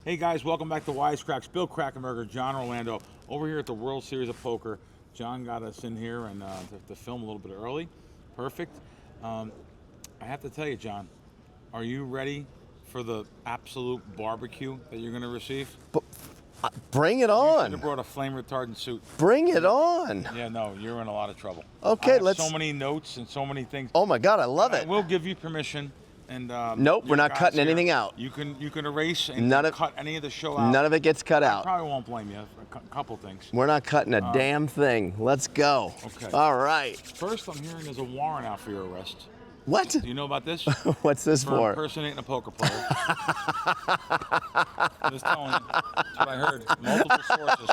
Hey guys, welcome back to WiseKracks. Bill Krackomberger, Jon Orlando, over here at the World Series of Poker. John got us in here and to film a little bit early. Perfect. I have to tell you, John, are you ready for the absolute barbecue that you're going to receive? Bring it on. You should have brought a flame retardant suit. Bring it on. Yeah, no, you're in a lot of trouble. Okay, let's. So many notes and so many things. Oh my God, I love it. We'll give you permission. And nope, we're not cutting anything out. You can erase and cut any of the show out. None of it gets cut out. I probably won't blame you. A couple things. We're not cutting a damn thing. Let's go. Okay. All right. First, I'm hearing there's a warrant out for your arrest. What? Do you know about this? What's this for? Impersonating a poker player. Just telling you. That's what I heard. Multiple sources.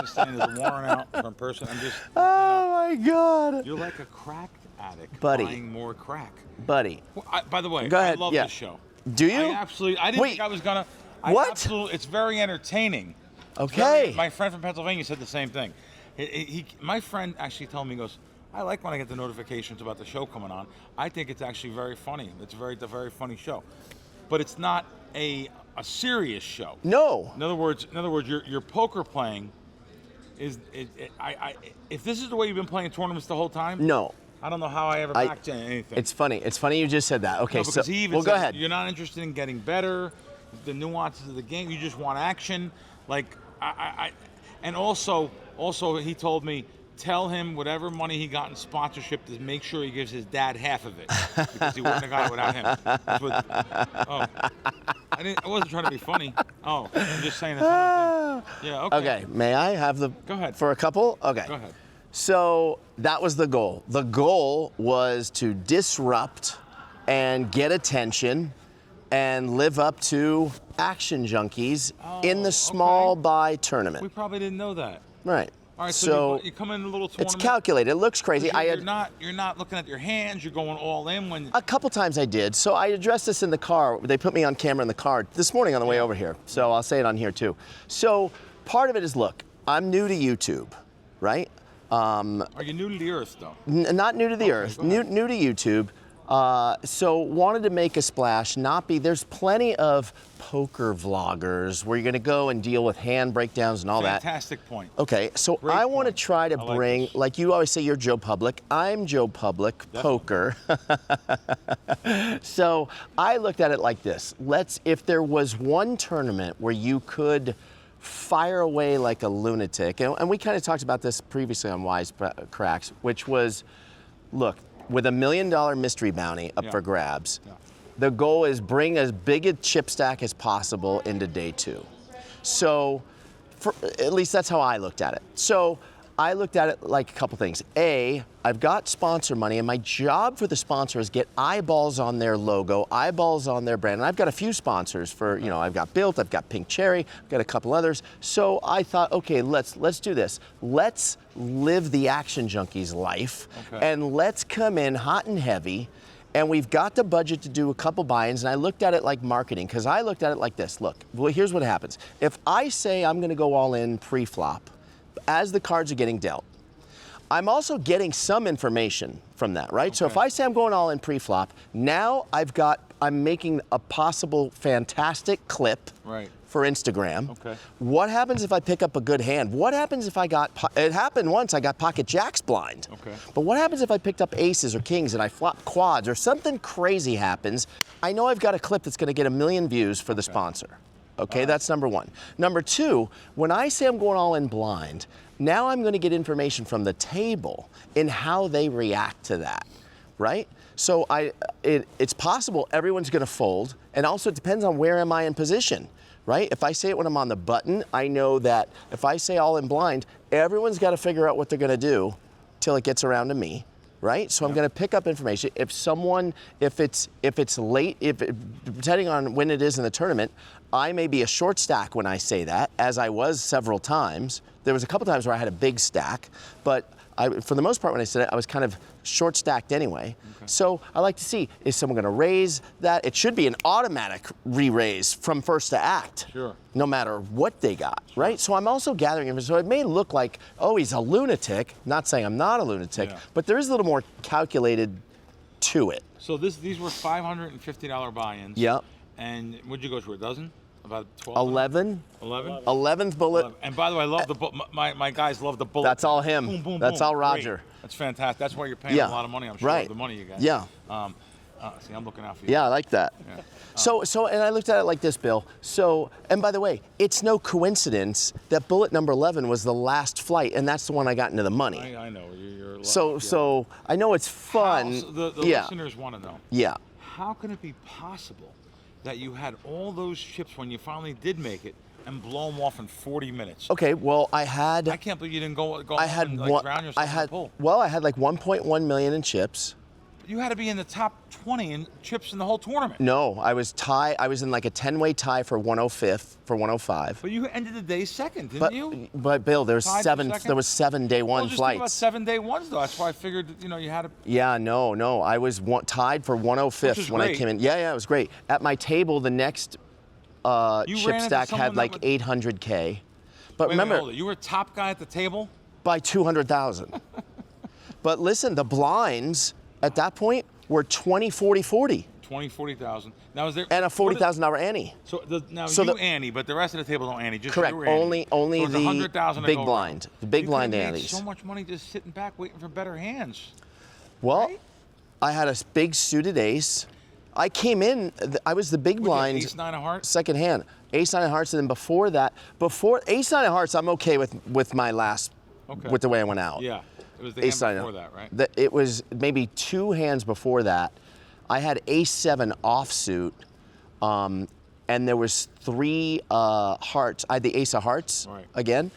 Just saying there's a warrant out for impersonating. Oh my God. You're like a crack addict. Buddy. Buying more crack. Buddy. Well, by the way, go ahead. I love this show. Do you? I didn't think I was gonna. What? It's very entertaining. Okay. My friend from Pennsylvania said the same thing. My friend actually told me, he goes, I like when I get the notifications about the show coming on. I think it's actually very funny. It's a very funny show, but it's not a serious show. No. In other words, your poker playing is. If this is the way you've been playing tournaments the whole time. No. I don't know how I ever backed anything. It's funny. It's funny you just said that. Okay, no, because so he even go ahead. You're not interested in getting better, the nuances of the game. You just want action. Like and also he told me, tell him whatever money he got in sponsorship to make sure he gives his dad half of it, because he wouldn't have got it without him. I wasn't trying to be funny. Oh, I'm just saying that. Yeah. Okay. Okay. May I have the? Go ahead. For a couple. Okay. Go ahead. So that was the goal. The goal was to disrupt and get attention and live up to Action Junkies in the small buy tournament. We probably didn't know that. Right. All right, so you come in a little tournament. It's calculated. It looks crazy. You're not looking at your hands. You're going all in when. A couple times I did. So I addressed this in the car. They put me on camera in the car this morning on the way over here. So I'll say it on here too. So part of it is, look, I'm new to YouTube, right? Are you new to the earth, though? Not new to the earth. New to YouTube. So wanted to make a splash. There's plenty of poker vloggers where you're going to go and deal with hand breakdowns and all that. Fantastic point. Okay, so I want to try to bring, like you always say, you're Joe Public. I'm Joe Public, poker. So I looked at it like this. If there was one tournament where you could fire away like a lunatic, and we kind of talked about this previously on WiseKracks, which was, look, with $1 million mystery bounty up for grabs, the goal is bring as big a chip stack as possible into day 2. So, at least that's how I looked at it. So, I looked at it like a couple things. A, I've got sponsor money, and my job for the sponsor is get eyeballs on their logo, eyeballs on their brand. And I've got a few sponsors for, I've got Built, I've got Pink Cherry, I've got a couple others. So I thought, okay, let's do this. Let's live the Action Junkies life, and let's come in hot and heavy. And we've got the budget to do a couple buy-ins, and I looked at it like marketing, because I looked at it like this. Look, well, here's what happens. If I say I'm going to go all in pre-flop, as the cards are getting dealt, I'm also getting some information from that, right? So if I say I'm going all in pre-flop, now I'm making a possible fantastic clip for Instagram. Okay. What happens if I pick up a good hand? What happens if it happened once, I got pocket jacks blind. Okay. But what happens if I picked up aces or kings and I flop quads or something crazy happens? I know I've got a clip that's gonna get 1 million views for the sponsor. Okay, that's number one. Number two, when I say I'm going all in blind, now I'm going to get information from the table in how they react to that, right? So it's possible everyone's going to fold, and also it depends on where am I in position, right? If I say it when I'm on the button, I know that if I say all in blind, everyone's got to figure out what they're going to do till it gets around to me. Right? So I'm going to pick up information. If it's late, depending on when it is in the tournament, I may be a short stack when I say that, as I was several times. There was a couple times where I had a big stack, but for the most part when I said it, I was kind of short stacked anyway. So I like to see, is someone going to raise that? It should be an automatic re-raise from first to act, no matter what they got, right? So I'm also gathering information. So it may look like, oh, he's a lunatic. Not saying I'm not a lunatic, but there is a little more calculated to it. So these were $550 buy-ins. Yep. And what'd you go through, a dozen? About 12. 11. 11. 11th bullet. 11. And by the way, I love the my guys love the bullet. That's all him. Boom, boom, That's boom. all Roger. Great. That's fantastic. That's why you're paying a lot of money. I'm sure Right. of the money you got. Yeah. See, I'm looking out for you. Yeah, I like that. Yeah. So, and I looked at it like this, Bill. So, and by the way, it's no coincidence that bullet number 11 was the last flight, and that's the one I got into the money. I know. You're So I know it's fun. The listeners want to know. Yeah. How can it be possible that you had all those chips when you finally did make it and blow them off in 40 minutes? Okay, well, I can't believe you didn't go I home had and one, drown yourself in the pool. Well, I had like 1.1 million in chips. You had to be in the top 20 in chips in the whole tournament. No, I was in like a 10-way tie for 105th, for 105. But you ended the day second, didn't you? But Bill, there was Tied for second? There was 7 day one just flights. Think about 7 day ones though. That's why I figured you had to. Yeah, no, I was tied for 105th when I came in. Yeah, it was great. At my table, the next chip stack had like 800K. But remember, hold it. You were top guy at the table by 200,000. But listen, the blinds at that point were 20, 40, 40. 20, 40,000. Now is there and a $40,000 ante. So you ante, but the rest of the table don't ante. Just correct. You ante. Only so the big blind, around. the big blind You antes. so much money just sitting back waiting for better hands. Well, right? I had a big suited ace. I came in. I was the big blind. Ace 9 of hearts. Second hand. Ace 9 of hearts, and then before Ace 9 of hearts, I'm okay with my last, with the way I went out. Yeah. It was the hand before that, right? It was maybe 2 hands before that. I had Ace 7 offsuit, and there was 3 hearts. I had the Ace of hearts again,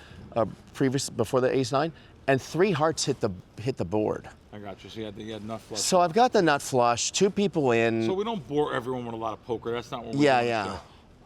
before the Ace 9, and 3 hearts hit the board. I got you. So you had nut flush. So I've got the nut flush. 2 people in. So we don't bore everyone with a lot of poker. That's not what we're doing. Yeah.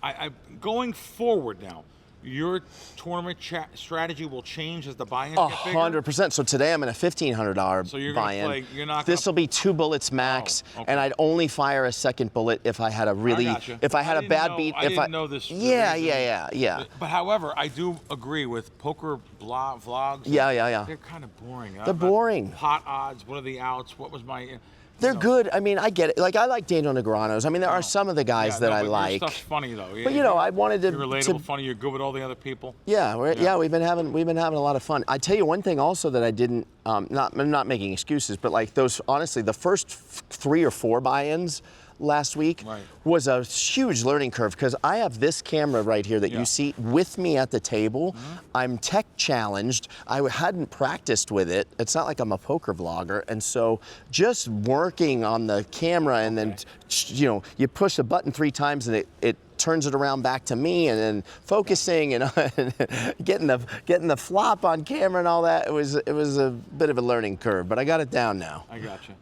I going forward now. Your tournament strategy will change as the buy-ins get bigger? 100%. So today I'm in a $1,500 buy-in. So you're going to play, you're not This will be 2 bullets max, and I'd only fire a second bullet if I had a really, if I had a bad beat. I didn't know this. Yeah. But however, I do agree with poker vlogs. Yeah. They're kind of boring. They're boring. Pot odds, what are the outs, what was my... They're good. I mean, I get it. Like, I like Daniel Negreanos. I mean, there are some of the guys that I like. Your stuff's funny though. But I wanted to. You're relatable, funny. You're good with all the other people. Yeah, we've been having a lot of fun. I tell you one thing also that I didn't. I'm not making excuses, but like those, honestly, the first 3 or 4 buy-ins last week was a huge learning curve because I have this camera right here that you see with me at the table. I'm tech challenged. I hadn't practiced with it. It's not like I'm a poker vlogger, and so just working on the camera and then you push a button 3 times and it turns it around back to me, and then focusing and getting the flop on camera and all that. It was a bit of a learning curve, but I got it down now. I got you.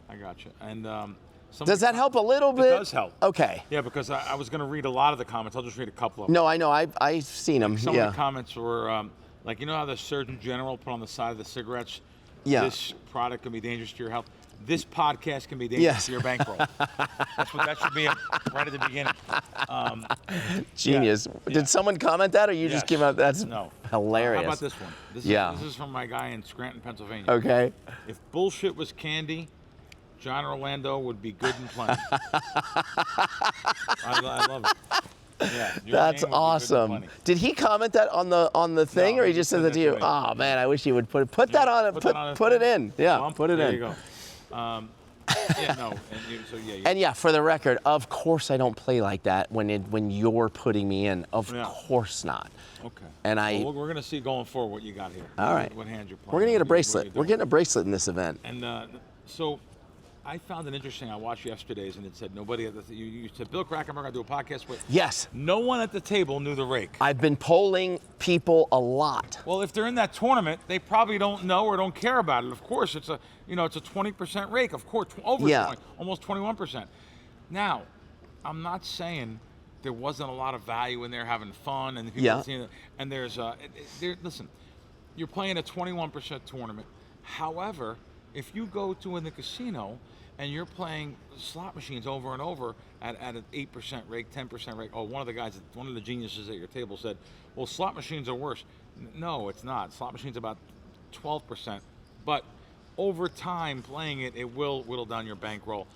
And does that help a little bit? It does help. Okay. Yeah, because I was going to read a lot of the comments. I'll just read a couple of them. No, I know. I've seen them. Some of the comments were like, how the Surgeon General put on the side of the cigarettes, this product can be dangerous to your health. This podcast can be dangerous to your bankroll. That should be right at the beginning. Genius. Did someone comment that, or you just came out? That's hilarious. How about this one? This is from my guy in Scranton, Pennsylvania. Okay. If bullshit was candy, Jon Orlando would be good and plenty. I love it. Yeah, that's awesome. Did he comment that on the thing, or he just said that to you? Oh man, I wish he would put that on it. Put it in. Yeah, well, put it in. There you go. And for the record, of course I don't play like that when you're putting me in. Of course not. Okay. And we're gonna see going forward what you got here. All right. What hand you're playing. We're gonna get a bracelet. We're getting a bracelet in this event. And so I found it interesting. I watched yesterday's, and it said nobody at the. You said Bill Krackomberger, I do a podcast with. Yes. No one at the table knew the rake. I've been polling people a lot. Well, if they're in that tournament, they probably don't know or don't care about it. Of course, it's a 20% rake. Of course, over 20, almost 21%. Now, I'm not saying there wasn't a lot of value in there having fun and people seeing it. And there's listen, you're playing a 21% tournament. However, if you go to in the casino and you're playing slot machines over and over at an 8% rake, 10% rake. Oh, one of the geniuses at your table said, well, slot machines are worse. No, it's not. Slot machines about 12%. But over time playing it, it will whittle down your bankroll.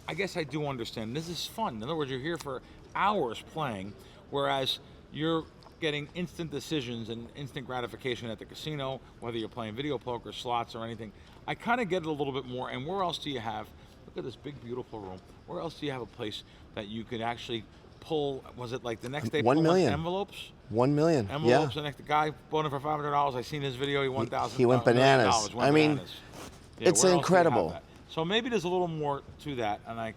I guess I do understand. This is fun. In other words, you're here for hours playing Whereas you're getting instant decisions and instant gratification at the casino, whether you're playing video poker, slots, or anything. I kind of get it a little bit more. And where else do you have, look at this big, beautiful room. Where else do you have a place that you could actually pull, was it like the next day, 1 million envelopes? 1 million, Envelopes, yeah. and the guy bought it for $500. I seen his video, he won $1,000. He went bananas. Went I mean, bananas. Yeah, it's where else do you have incredible. that? So maybe there's a little more to that, and I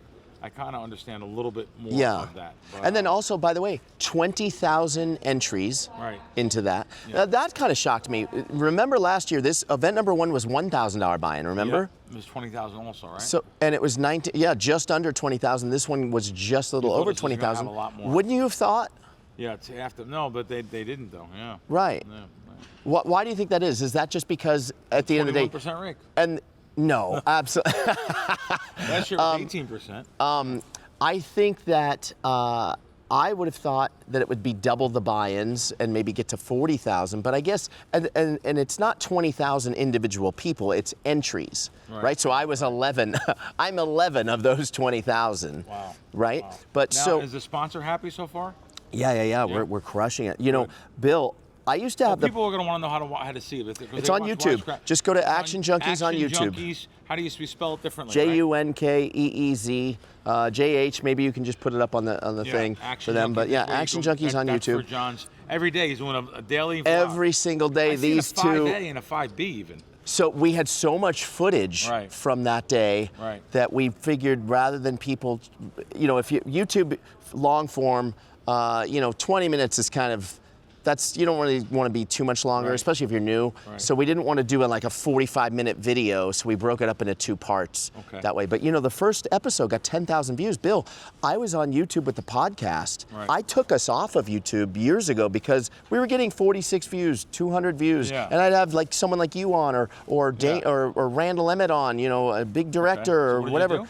kind of understand a little bit more of that. But, and then also, by the way, 20,000 entries into that. Yeah. Now, that kind of shocked me. Remember last year, this event number 1 was $1,000 buy-in, remember? Yeah, it was 20,000 also, right? So, and it was 19, just under 20,000. This one was just a little over 20,000. Wouldn't you have thought? Yeah, it's after, no, but they didn't though, yeah. Right. Yeah, Why do you think that is? Is that just because at the end of the day? 21% rake. And no, absolutely. Last year was 18%. I think that I would have thought that it would be double the buy-ins and maybe get to 40,000. But I guess, and it's not 20,000 individual people; it's entries, right? So I was 11. I'm 11 of those 20,000. Wow. Right. Wow. But now, so is the sponsor happy so far? Yeah. We're crushing it. You know, Bill. I used to have people are going to want to know how to see it. It's on YouTube. Just go to Action Junkies on YouTube. Junkies. How do you spell it differently? JUNKEEZ. JH. Maybe you can just put it up on the thing for them. But yeah, Action Junkies on YouTube. For John's every day he's doing a daily vlog. Every single day. These two. A 5A and a 5B even. So we had so much footage from that day that we figured rather than people, if YouTube long form, 20 minutes is kind of. You don't really want to be too much longer, especially if you're new. So we didn't want to do like a 45-minute video, so we broke it up into 2 parts that way. But the first episode got 10,000 views. Bill, I was on YouTube with the podcast. I took us off of YouTube years ago because we were getting 46 views, 200 views, and I'd have like someone like you on, or Randall Emmett on, a big director or whatever.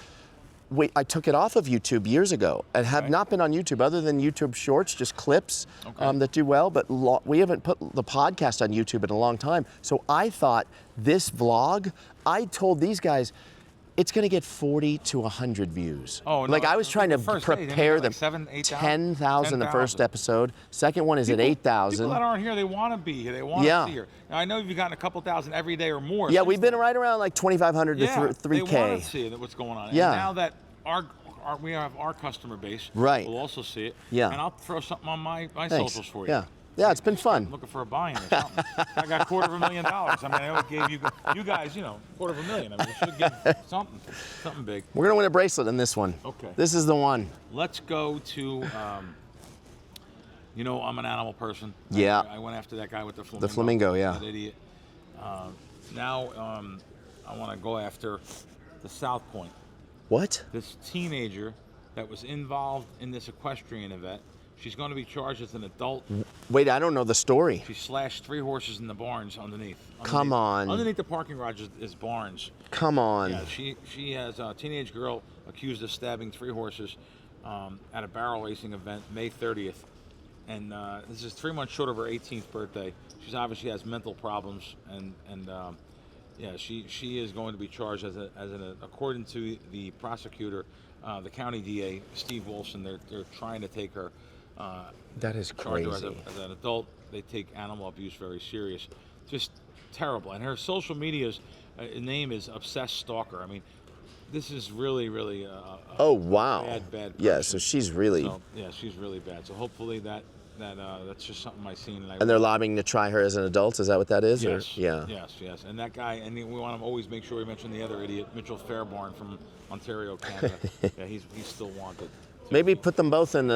I took it off of YouTube years ago and have not been on YouTube other than YouTube Shorts, just clips that do well, but we haven't put the podcast on YouTube in a long time. So I thought this vlog, I told these guys, it's going to get 40 to 100 views. Oh, no, I was trying to prepare them. 10,000 the first episode. Second one is at 8,000. People that aren't here, they want to be here. They want to see here. Now, I know you've gotten a couple thousand every day or more. Yeah, we've been right around like 2,500 to 3K. They want to see what's going on. Yeah. And now that we have our customer base, we'll also see it. Yeah. And I'll throw something on my socials for you. Yeah, it's been fun. I'm looking for a buy-in or something. I got $250,000. I mean, I only gave you guys, $250,000. I mean, you should get something big. We're gonna win a bracelet in this one. Okay. This is the one. Let's go to, I'm an animal person. Yeah. I went after that guy with the flamingo. The flamingo, yeah. That idiot. Now I want to go after the South Point. What? This teenager that was involved in this equestrian event. She's going to be charged as an adult. Wait, I don't know the story. She slashed 3 horses in the barns underneath. Come on. Underneath the parking garage is barns. Come on. Yeah, she has a teenage girl accused of stabbing 3 horses at a barrel racing event May 30th. And this is 3 months short of her 18th birthday. She obviously has mental problems, and she is going to be charged as according to the prosecutor, the county DA, Steve Wilson. They're trying to take her. That is crazy. As an adult, they take animal abuse very serious. Just terrible. And her social media's name is Obsessed Stalker. I mean, this is really, really oh wow. bad person. Yeah, so she's really. She's really bad. So hopefully that's just something I've seen. And they're lobbying to try her as an adult. Is that what that is? Yes. Or? Yeah. Yes. And that guy. And we want to always make sure we mention the other idiot, Mitchell Fairbairn from Ontario, Canada. Yeah, he's still wanted. Maybe put them both in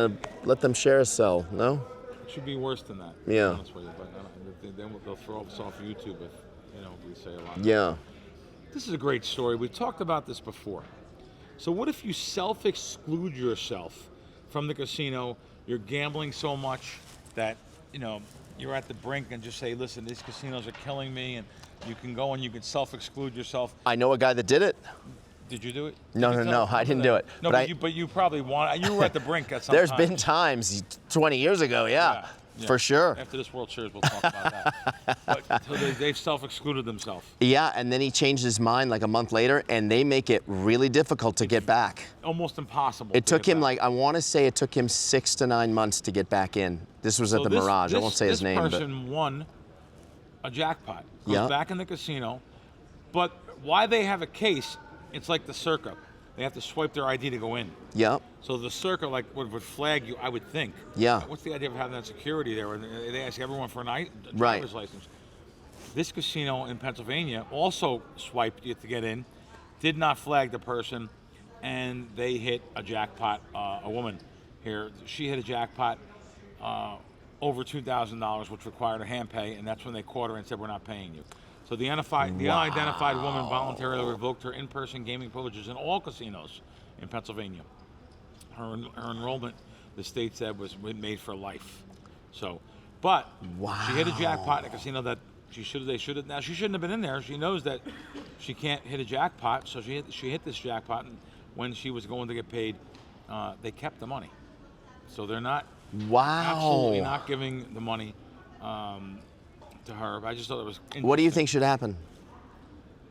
let them share a cell. No. It should be worse than that. Yeah. To be honest with you, but then they'll throw us off YouTube if we say a lot. Yeah. This is a great story. We talked about this before. So what if you self-exclude yourself from the casino? You're gambling so much that you're at the brink and just say, listen, these casinos are killing me, and you can go and you can self-exclude yourself. I know a guy that did it. Did you do it? No, I didn't do it. No, but you probably you were at the brink at some There's time. been times 20 years ago, yeah. For sure. After this World Series, we'll talk about that. But so they've self-excluded themselves. Yeah, and then he changed his mind like a month later, and they make it really difficult to get back. Almost impossible. It took him back. I want to say it took him 6 to 9 months to get back in. This was at the Mirage. I won't say his name. This person won a jackpot. Goes back in the casino. But why they have a case, it's like the Circa. They have to swipe their ID to go in. Yep. So the Circa would flag you, I would think. Yeah. What's the idea of having that security there? And they ask everyone for a Right. driver's license. This casino in Pennsylvania also swiped you to get in, did not flag the person, and they hit a jackpot. A woman here, she hit a jackpot over $2,000, which required a hand pay, and that's when they caught her and said, "We're not paying you." So the unidentified woman voluntarily revoked her in-person gaming privileges in all casinos in Pennsylvania. Her enrollment, the state said, was made for life. So, but she hit a jackpot in a casino that they should have. Now she shouldn't have been in there. She knows that she can't hit a jackpot, so she hit this jackpot, and when she was going to get paid, they kept the money. So they're not absolutely not giving the money to her. I just thought it was interesting. What do you think should happen?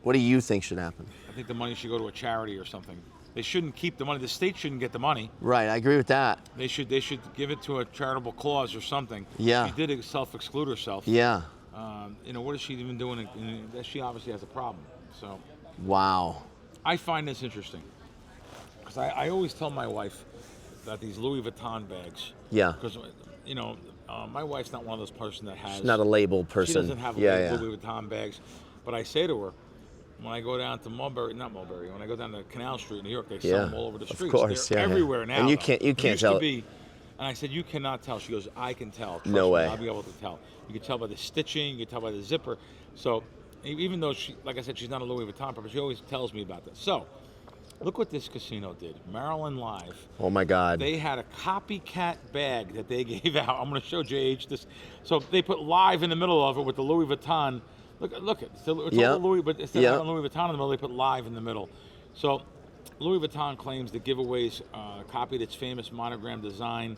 What do you think should happen? I think the money should go to a charity or something. They shouldn't keep the money. The state shouldn't get the money. Right, I agree with that. They should give it to a charitable cause or something. Yeah. She did self-exclude herself. Yeah. What is she even doing? She obviously has a problem. So. Wow. I find this interesting because I always tell my wife that these Louis Vuitton bags. Yeah. Because my wife's not one of those person that has. She's not a label person. She doesn't have Louis Vuitton bags, but I say to her, when I go down to when I go down to Canal Street, New York, they sell them all over the streets. Of course, They're everywhere now. And you can't tell. And I said, you cannot tell. She goes, I can tell. Trust No me, way. I'll be able to tell. You can tell by the stitching. You can tell by the zipper. So even though like I said, she's not a Louis Vuitton person, she always tells me about this. So look what this casino did. Maryland Live. Oh my God. They had a copycat bag that they gave out. I'm going to show JH this. So they put Live in the middle of it with the Louis Vuitton. Look, it's all Louis, but instead of having Louis Vuitton in the middle, they put Live in the middle. So Louis Vuitton claims the giveaways copied its famous monogram design,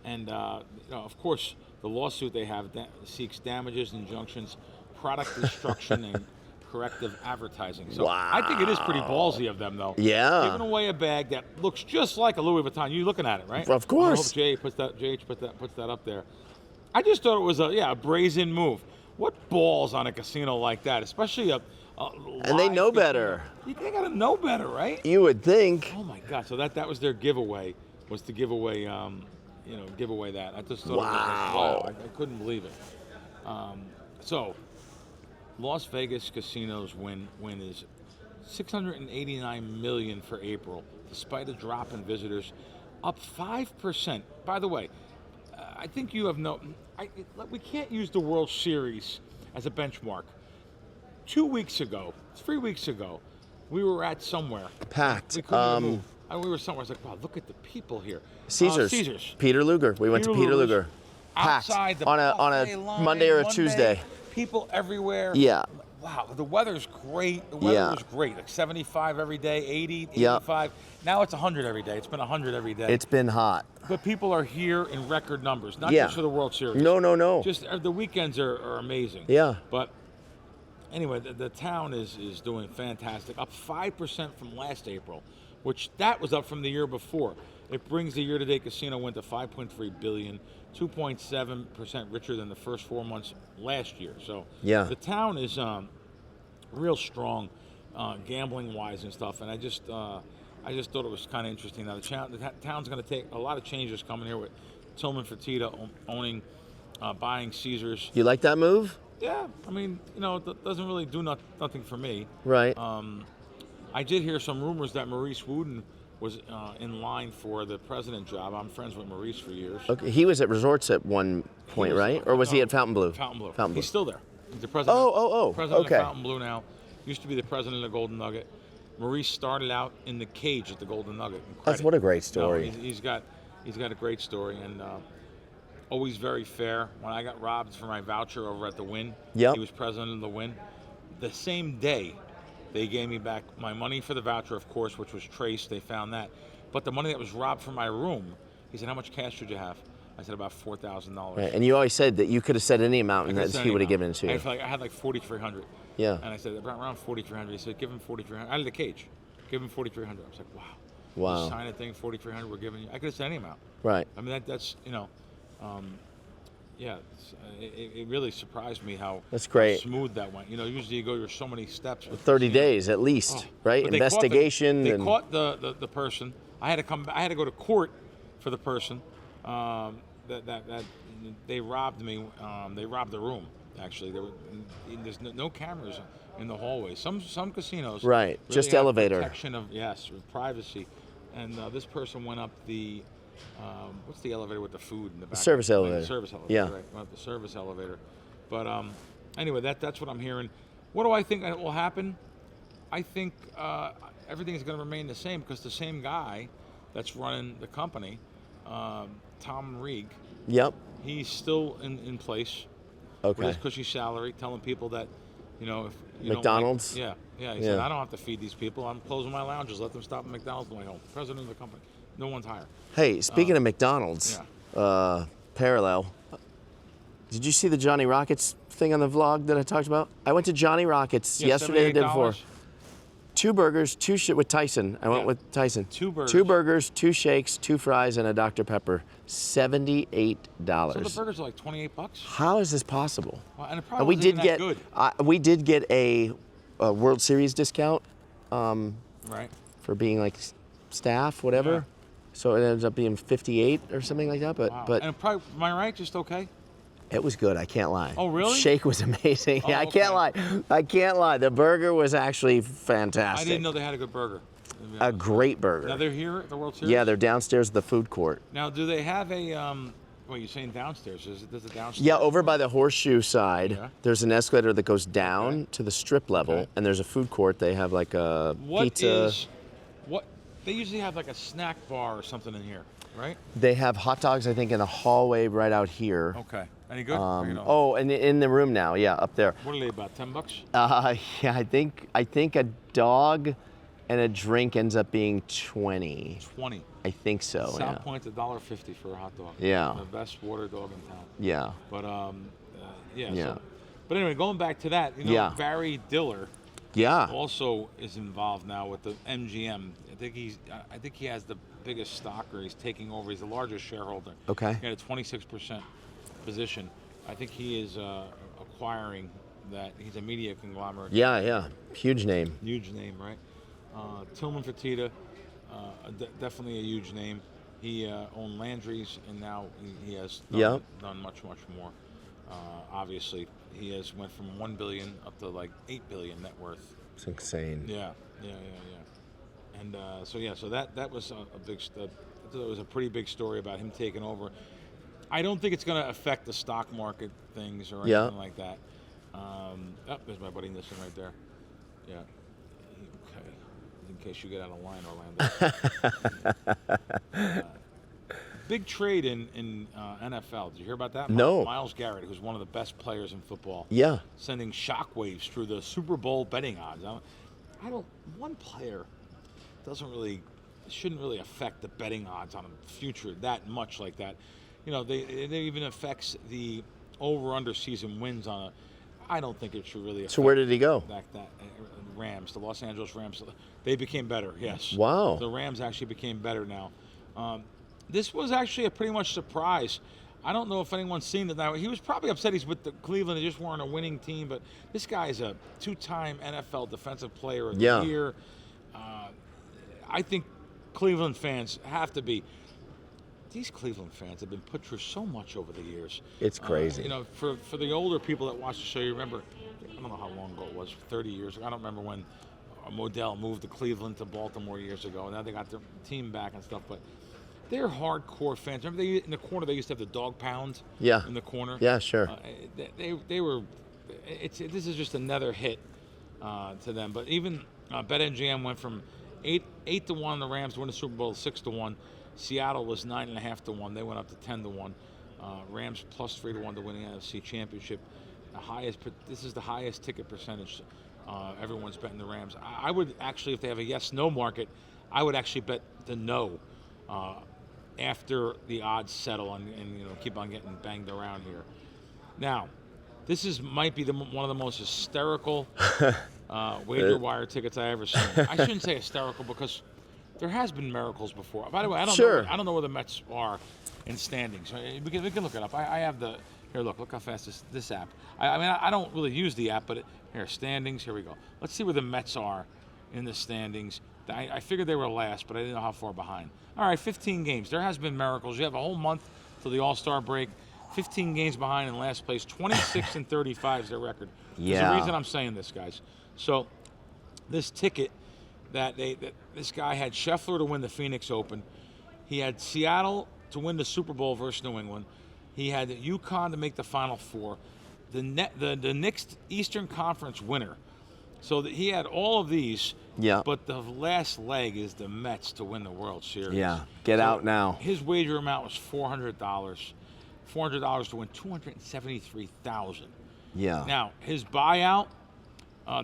and of course, the lawsuit they have seeks damages, injunctions, product destruction, and corrective advertising. So I think it is pretty ballsy of them, though. Yeah. Giving away a bag that looks just like a Louis Vuitton. You looking at it, right? Of course. I hope JH puts that up there. I just thought it was a brazen move. What balls on a casino like that, especially a and they know casino. better. They gotta know better, right? You would think. Oh my God! So that was their giveaway, was to give away, give away that. I just thought it was I couldn't believe it. So, Las Vegas casinos win is $689 million for April, despite a drop in visitors, up 5%. By the way, I think you have we can't use the World Series as a benchmark. 3 weeks ago, we were at somewhere. Packed. We couldn't move. We were somewhere. I was like, wow, look at the people here. Caesars. Peter Luger. We went to Peter Luger. Packed. Outside the on a Monday or a Tuesday. People everywhere. Yeah. Wow, the weather's great. The weather was great. Like 75 every day, 80, 85. Now it's 100 every day. It's been 100 every day. It's been hot. But people are here in record numbers, not just for the World Series. No. Just the weekends are amazing. Yeah. But anyway, the town is doing fantastic. Up 5% from last April, which that was up from the year before. It brings the year-to-date casino win to $5.3 billion, 2.7% richer than the first 4 months last year. So the town is real strong, gambling-wise and stuff. And I just thought it was kind of interesting. Now the town's going to take a lot of changes coming here with Tillman Fertitta owning, buying Caesars. You like that move? Yeah, I mean, it doesn't really do nothing for me. Right. I did hear some rumors that Maurice Wooden was in line for the president job. I'm friends with Maurice for years. Okay, he was at Resorts at one point, right? Or was he at Fontainebleau? Fontainebleau. He's still there. He's the president. President of Fontainebleau now. Used to be the president of the Golden Nugget. Maurice started out in the cage at the Golden Nugget. That's what a great story. He's got a great story, and always very fair. When I got robbed for my voucher over at the Wynn, he was president of the Wynn. The same day, they gave me back my money for the voucher, of course, which was traced. They found that. But the money that was robbed from my room, he said, how much cash should you have? I said about $4,000. Right. And you always said that you could have said any amount and I that said he would have anyhow. given it to you. I had like 4,300. Yeah. And I said around 4,300. He said, give him 4,300 out of the cage. Give him 4,300. I was like, wow. Wow. Just sign a thing, 4,300. We're giving you. I could have said any amount. Right. I mean that's yeah. It really surprised me how That's great. smooth that went. Usually you go through so many steps. 30 days at least, right? But they Investigation. They and caught the person. I had to go to court for the person. That they robbed me. They robbed the room. Actually, there's no cameras in the hallway. Some casinos. Right. Really Just have elevator. Protection of privacy, and this person went up the. What's the elevator with the food in the back? Service elevator. The service elevator. Yeah. Right. Went up the service elevator. But anyway, that's what I'm hearing. What do I think will happen? I think everything is going to remain the same because the same guy that's running the company, Tom Reeg, Yep. he's still in place Okay. with his cushy salary, telling people that, if you McDonald's? don't like, he said, I don't have to feed these people. I'm closing my lounges. Let them stop at McDonald's on the way home. President of the company. No one's hired. Hey, speaking of McDonald's, parallel, did you see the Johnny Rockets thing on the vlog that I talked about? I went to Johnny Rockets yesterday and the day before. 2 burgers, with Tyson. I went with Tyson. 2 burgers. 2 burgers, 2 shakes, 2 fries, and a Dr. Pepper. $78. So the burgers are like $28. How is this possible? Well, and it probably we wasn't did even get that good. we did get a World Series discount Right. for being like staff, whatever. Yeah. So it ends up being 58 or something like that. But Wow. but And probably, am I right? Just okay? it was good. I can't lie. Oh, really? Shake was amazing. Oh, I can't lie. I can't lie. The burger was actually fantastic. I didn't know they had a good burger. A great burger. Now they're here at the World Series? Yeah, they're downstairs at the food court. Now, do they have a, well, you're saying downstairs. Does it downstairs? Yeah, over by the horseshoe side, Yeah. there's an escalator that goes down to the strip level, and there's a food court. They have like a pizza. They usually have like a snack bar or something in here, right? They have hot dogs, I think, in a hallway right out here. Okay. Any good? Oh, and in the room now, yeah, up there. What are they, about $10? Yeah, I think a dog and a drink ends up being 20. 20. I think so. South Yeah. Point's $1.50 for a hot dog. Yeah. The best water dog in town. Yeah. But yeah. Yeah. So, but anyway, going back to that, Yeah. Barry Diller Yeah. also is involved now with the MGM. I think he has the biggest stocker. He's taking over. He's the largest shareholder. Okay. He had a 26% position. I think he is acquiring that. He's a media conglomerate. Yeah. Huge name. Huge name, right? Tillman Fertitta, definitely a huge name. He owned Landry's, and now he has done much more. Obviously, he has went from $1 billion up to like $8 billion net worth. It's insane. Yeah. And so that was a big. That was a pretty big story about him taking over. I don't think it's going to affect the stock market things or anything like that. There's my buddy Nissen right there. Yeah. Okay. In case you get out of line, Orlando. Big trade in NFL. Did you hear about that? No. Myles Garrett, who's one of the best players in football. Yeah. Sending shockwaves through the Super Bowl betting odds. One player shouldn't really affect the betting odds on a future that much like that. It even affects the over/under season wins on a. I don't think it should really affect. So where did he go? Rams, the Los Angeles Rams. They became better, yes. Wow. The Rams actually became better now. This was actually a pretty much surprise. I don't know if anyone's seen it now. He was probably upset he's with the Cleveland. They just weren't a winning team, but this guy is a 2-time NFL Defensive Player of the Year. I think Cleveland fans have to be. These Cleveland fans have been put through so much over the years. It's crazy. For the older people that watch the show, you remember, I don't know how long ago it was, 30 years ago. I don't remember when Modell moved to Cleveland to Baltimore years ago. Now they got their team back and stuff, but they're hardcore fans. Remember in the corner they used to have the dog pound in the corner? Yeah, sure. They were, this is just another hit to them. But even BetMGM went from 8 to 1 the Rams to win the Super Bowl, 6 to 1. Seattle was 9.5 to 1. They went up to 10 to 1. Rams plus 3 to 1 to win the NFC Championship. This is the highest ticket percentage. Everyone's betting the Rams. I would actually, if they have a yes/no market, I would actually bet the no. after the odds settle and keep on getting banged around here. Now, this might be one of the most hysterical WagerWire tickets I ever seen. I shouldn't say hysterical because there has been miracles before. By the way, I don't know where the Mets are in standings. We can look it up. I have the here. Look how fast this app. I mean, I don't really use the app, but here standings. Here we go. Let's see where the Mets are in the standings. I figured they were last, but I didn't know how far behind. All right, 15 games. There has been miracles. You have a whole month till the All-Star break. 15 games behind in last place. 26 and 35 is their record. Yeah. There's a reason I'm saying this, guys. So this ticket that this guy had Scheffler to win the Phoenix Open. He had Seattle to win the Super Bowl versus New England. He had UConn to make the Final Four. The Knicks Eastern Conference winner. So he had all of these. Yeah. But the last leg is the Mets to win the World Series. Yeah. Get out now. His wager amount was $400. $400 to win $273,000. Yeah. Now his buyout,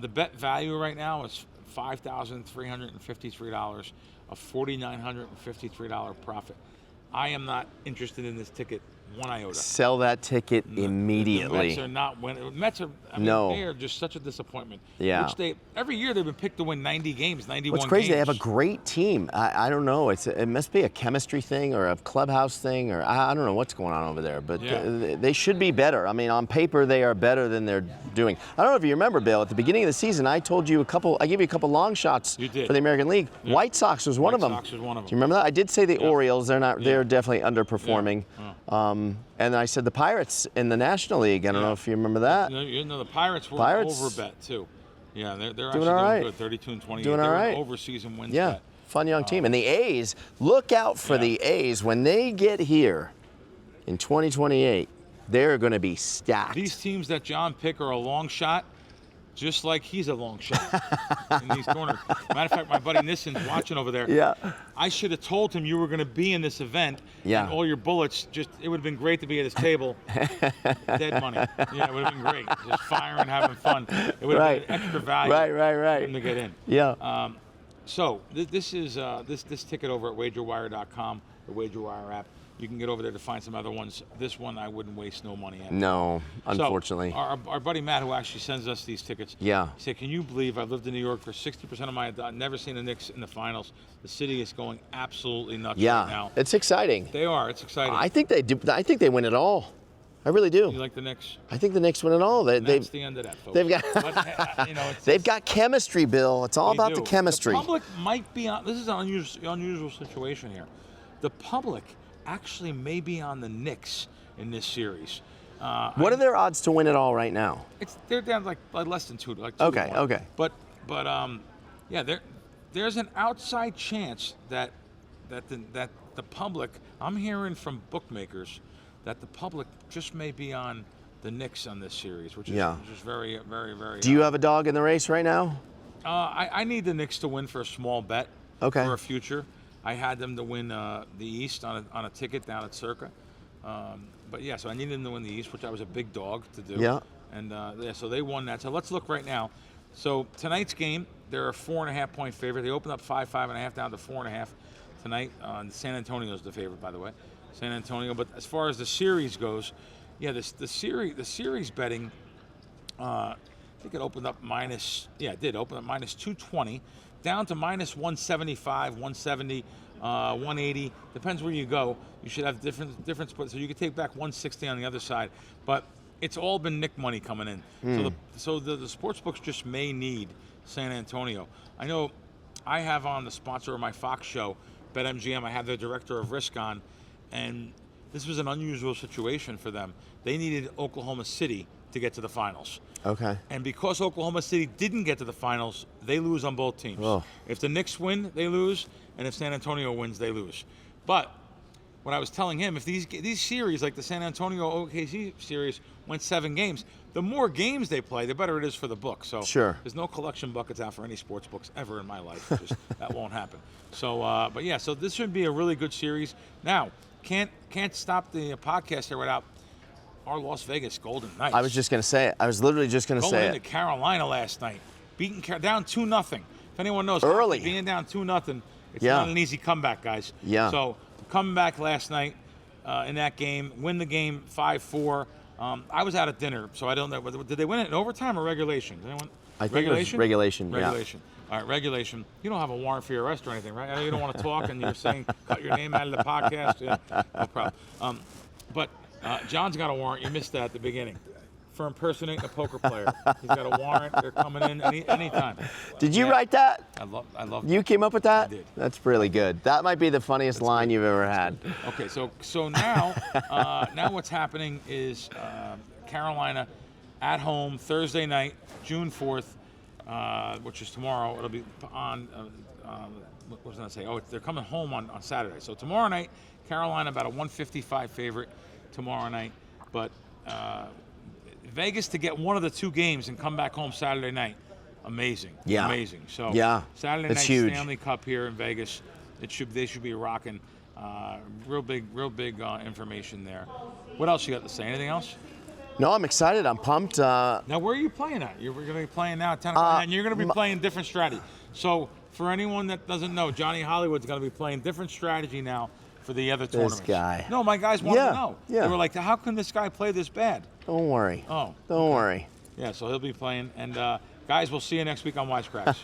the bet value right now is $5,353, a $4,953 profit. I am not interested in this ticket one iota. Sell that ticket immediately. The Mets are not winning. Mets are. They are just such a disappointment. Yeah. Which every year they've been picked to win 90 games, 91 games. What's crazy, they have a great team. I don't know. It must be a chemistry thing or a clubhouse thing, or I don't know what's going on over there. But they should be better. I mean, on paper they are better than they're doing. I don't know if you remember, Bill. At the beginning of the season, I gave you a couple long shots for the American League. Yeah. White Sox was one of them. White Sox was one of them. Do you remember that? I did say the Orioles. They're not. They're definitely underperforming. Yeah. And I said the Pirates in the National League. I don't know if you remember that. The Pirates were overbet too. Yeah, they're actually doing all right. Good. 32 and 28. Doing all right. An over-season wins Yeah, bet. fun young team. And the A's, look out for the A's when they get here in 2028. They're going to be stacked. These teams that John pick are a long shot, just like he's a long shot in these corners. Matter of fact, my buddy Nissan's watching over there. Yeah. I should have told him you were going to be in this event. Yeah. And all your bullets, it would have been great to be at his table. Dead money. Yeah, it would have been great. Just firing, having fun. It would have been extra value for him to get in. Yeah. So this is this ticket over at WagerWire.com, the WagerWire app. You can get over there to find some other ones. This one I wouldn't waste no money on. No, unfortunately. So our buddy Matt, who actually sends us these tickets, he said, "Can you believe I've lived in New York for 60% of my I've never seen the Knicks in the finals. The city is going absolutely nuts right now." It's exciting. They are. It's exciting. I think they do. I think they win it all. I really do. You like the Knicks? I think the Knicks win it all. That's the end of that, folks. They've got they've got chemistry, Bill. It's all about the chemistry. The public might be on. This is an unusual situation here. The public actually may be on the Knicks in this series. What are their odds to win it all right now? They're down like less than 2 to 1. Okay. But there's an outside chance that the public. I'm hearing from bookmakers that the public just may be on the Knicks on this series, which is very, very, very. Do you have a dog in the race right now? I need the Knicks to win for a small bet. Okay. For a future. I had them to win the East on a ticket down at Circa. So I needed them to win the East, which I was a big dog to do. Yeah. And so they won that. So let's look right now. So tonight's game, they're a 4.5-point favorite. They opened up 5.5 down to 4.5 tonight. San Antonio's the favorite, by the way. San Antonio. But as far as the series goes, the series betting, I think it opened up minus. Yeah, it did open up minus 220. Down to minus 175, 170, 180. Depends where you go. You should have different splits. So you could take back 160 on the other side. But it's all been Nick money coming in. So the sports books just may need San Antonio. I know I have on the sponsor of my Fox show, BetMGM. I have their director of risk on. And this was an unusual situation for them. They needed Oklahoma City to get to the finals. Okay. And because Oklahoma City didn't get to the finals, they lose on both teams. Oh. If the Knicks win, they lose, and if San Antonio wins, they lose. But what I was telling him, if these series, like the San Antonio OKC series, went 7 games, the more games they play, the better it is for the book. So there's no collection buckets out for any sports books ever in my life. That won't happen. So, so this should be a really good series. Now, can't stop the podcast here without our Las Vegas Golden Knights. I was just going to say it. I was literally just going to say it. Going into Carolina last night, down 2-0. If anyone knows, early being down 2-0, it's not an easy comeback, guys. Yeah. So coming back last night in that game, win the game 5-4. I was out at dinner, so I don't know. Did they win it in overtime or regulation? Did anyone? I think it was regulation. Regulation. All right, regulation. You don't have a warrant for your arrest or anything, right? I know you don't want to talk, and you're saying cut your name out of the podcast. Yeah, no problem. But John's got a warrant. You missed that at the beginning. For impersonating a poker player. He's got a warrant. They're coming in anytime. Did you write that? I love You came up with that? I did. That's really good. That might be the funniest line you've ever had. Okay, so now now what's happening is Carolina at home Thursday night, June 4th, which is tomorrow. It'll be on. What was I going to say? Oh, they're coming home on Saturday. So tomorrow night, Carolina about a 155 favorite tomorrow night, but. Vegas to get one of the two games and come back home Saturday night, amazing. Yeah. Amazing. So yeah. Saturday It's night huge. Stanley Cup here in Vegas. They should be rocking. Real big information there. What else you got to say? Anything else? No, I'm excited. I'm pumped. Now, where are you playing at? You're going to be playing now at 10 o'clock, and you're going to be playing different strategy. So for anyone that doesn't know, Johnny Hollywood's going to be playing different strategy now for the other tournaments. This guy. No, my guys wanted to know. Yeah. They were like, how can this guy play this bad? Don't worry. Oh. Don't worry. Yeah, so he'll be playing. And guys, we'll see you next week on WiseKracks.